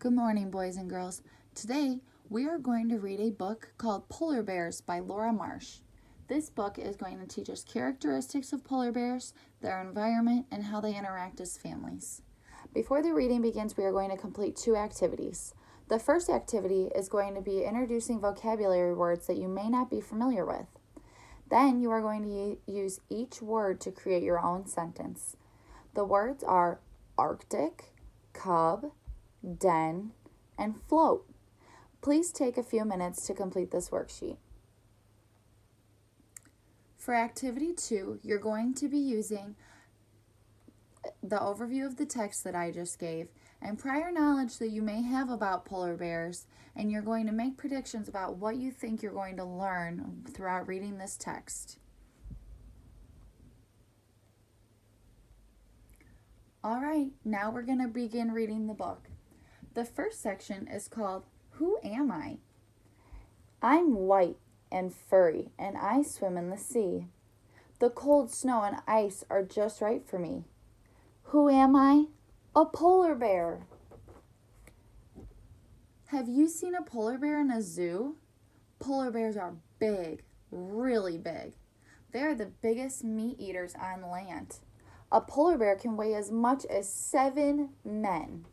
Good morning, boys and girls. Today, we are going to read a book called Polar Bears by Laura Marsh. This book is going to teach us characteristics of polar bears, their environment, and how they interact as families. Before the reading begins, we are going to complete 2 activities. The first activity is going to be introducing vocabulary words that you may not be familiar with. Then you are going to use each word to create your own sentence. The words are Arctic, cub, den, and float. Please take a few minutes to complete this worksheet. For activity 2, you're going to be using the overview of the text that I just gave and prior knowledge that you may have about polar bears, and you're going to make predictions about what you think you're going to learn throughout reading this text. All right, now we're going to begin reading the book. The first section is called, Who Am I? I'm white and furry, and I swim in the sea. The cold snow and ice are just right for me. Who am I? A polar bear. Have you seen a polar bear in a zoo? Polar bears are big, really big. They are the biggest meat eaters on land. A polar bear can weigh as much as 7 men.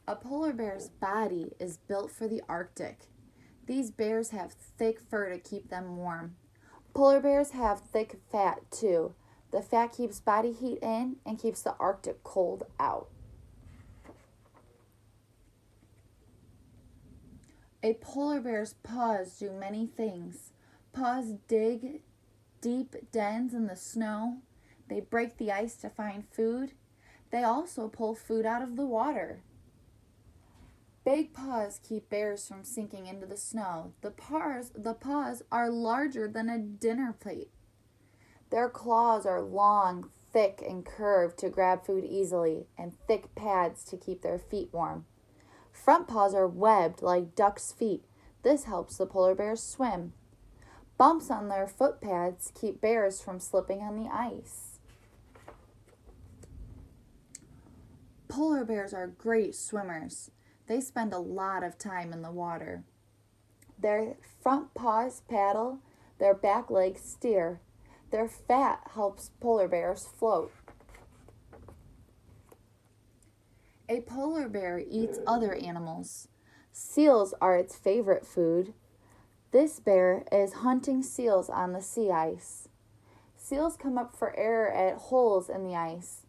A polar bear's body is built for the Arctic. These bears have thick fur to keep them warm. Polar bears have thick fat too. The fat keeps body heat in and keeps the Arctic cold out. A polar bear's paws do many things. Paws dig deep dens in the snow. They break the ice to find food. They also pull food out of the water. Big paws keep bears from sinking into the snow. The paws are larger than a dinner plate. Their claws are long, thick, and curved to grab food easily, and thick pads to keep their feet warm. Front paws are webbed like ducks' feet. This helps the polar bears swim. Bumps on their foot pads keep bears from slipping on the ice. Polar bears are great swimmers. They spend a lot of time in the water. Their front paws paddle, their back legs steer. Their fat helps polar bears float. A polar bear eats other animals. Seals are its favorite food. This bear is hunting seals on the sea ice. Seals come up for air at holes in the ice.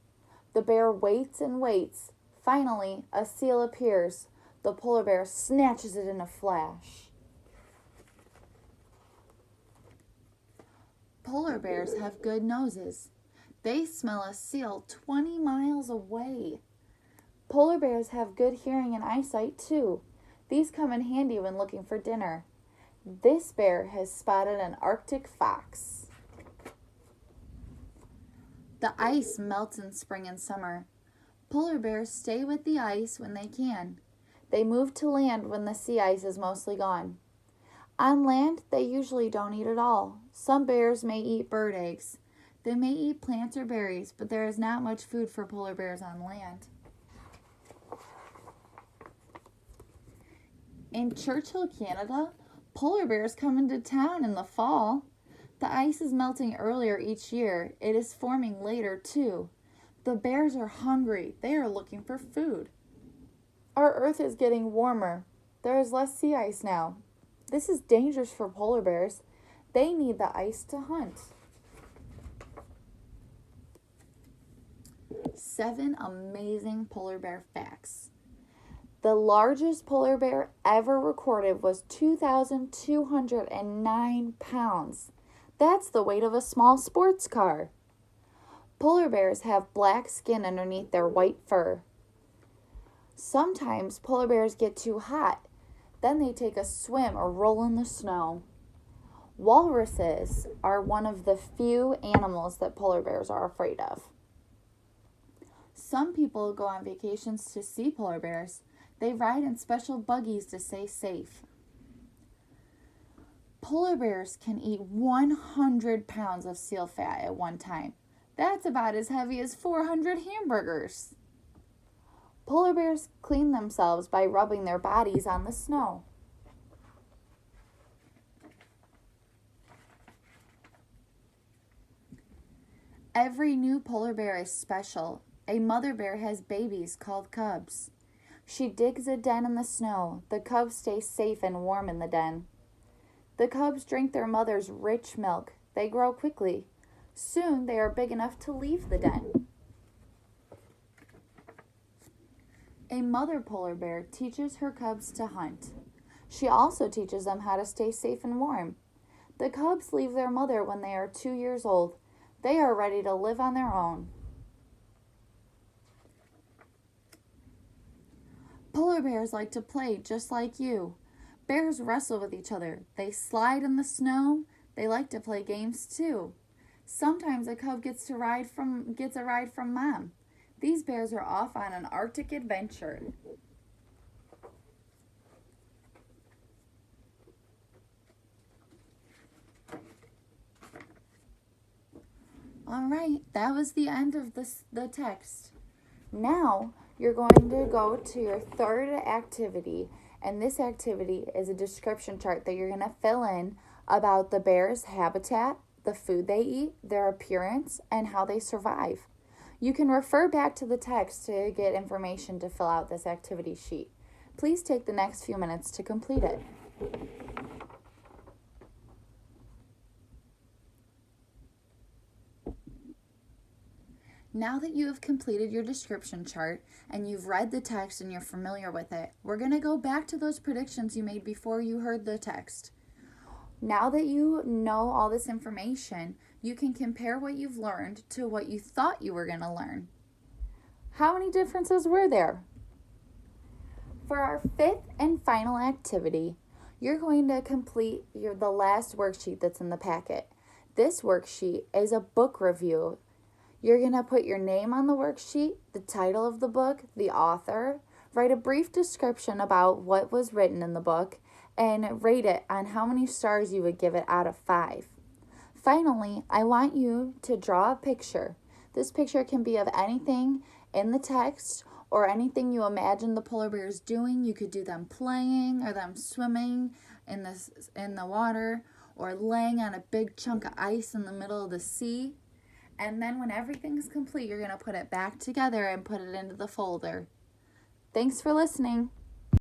The bear waits and waits. Finally, a seal appears. The polar bear snatches it in a flash. Polar bears have good noses. They smell a seal 20 miles away. Polar bears have good hearing and eyesight too. These come in handy when looking for dinner. This bear has spotted an Arctic fox. The ice melts in spring and summer. Polar bears stay with the ice when they can. They move to land when the sea ice is mostly gone. On land, they usually don't eat at all. Some bears may eat bird eggs. They may eat plants or berries, but there is not much food for polar bears on land. In Churchill, Canada, polar bears come into town in the fall. The ice is melting earlier each year. It is forming later too. The bears are hungry. They are looking for food. Our Earth is getting warmer. There is less sea ice now. This is dangerous for polar bears. They need the ice to hunt. 7 amazing polar bear facts. The largest polar bear ever recorded was 2,209 pounds. That's the weight of a small sports car. Polar bears have black skin underneath their white fur. Sometimes polar bears get too hot. Then they take a swim or roll in the snow. Walruses are one of the few animals that polar bears are afraid of. Some people go on vacations to see polar bears. They ride in special buggies to stay safe. Polar bears can eat 100 pounds of seal fat at one time. That's about as heavy as 400 hamburgers. Polar bears clean themselves by rubbing their bodies on the snow. Every new polar bear is special. A mother bear has babies called cubs. She digs a den in the snow. The cubs stay safe and warm in the den. The cubs drink their mother's rich milk. They grow quickly. Soon they are big enough to leave the den. A mother polar bear teaches her cubs to hunt. She also teaches them how to stay safe and warm. The cubs leave their mother when they are 2 years old. They are ready to live on their own. Polar bears like to play just like you. Bears wrestle with each other. They slide in the snow. They like to play games too. Sometimes a cub gets a ride from mom. These bears are off on an Arctic adventure. All right, that was the end of the text. Now you're going to go to your third activity, and this activity is a description chart that you're going to fill in about the bear's habitat, the food they eat, their appearance, and how they survive. You can refer back to the text to get information to fill out this activity sheet. Please take the next few minutes to complete it. Now that you have completed your description chart and you've read the text and you're familiar with it, we're going to go back to those predictions you made before you heard the text. Now that you know all this information, you can compare what you've learned to what you thought you were going to learn. How many differences were there? For our fifth and final activity, you're going to complete the last worksheet that's in the packet. This worksheet is a book review. You're going to put your name on the worksheet, the title of the book, the author, write a brief description about what was written in the book, and rate it on how many stars you would give it out of 5. Finally, I want you to draw a picture. This picture can be of anything in the text or anything you imagine the polar bears doing. You could do them playing or them swimming in the water or laying on a big chunk of ice in the middle of the sea. And then when everything's complete, you're going to put it back together and put it into the folder. Thanks for listening.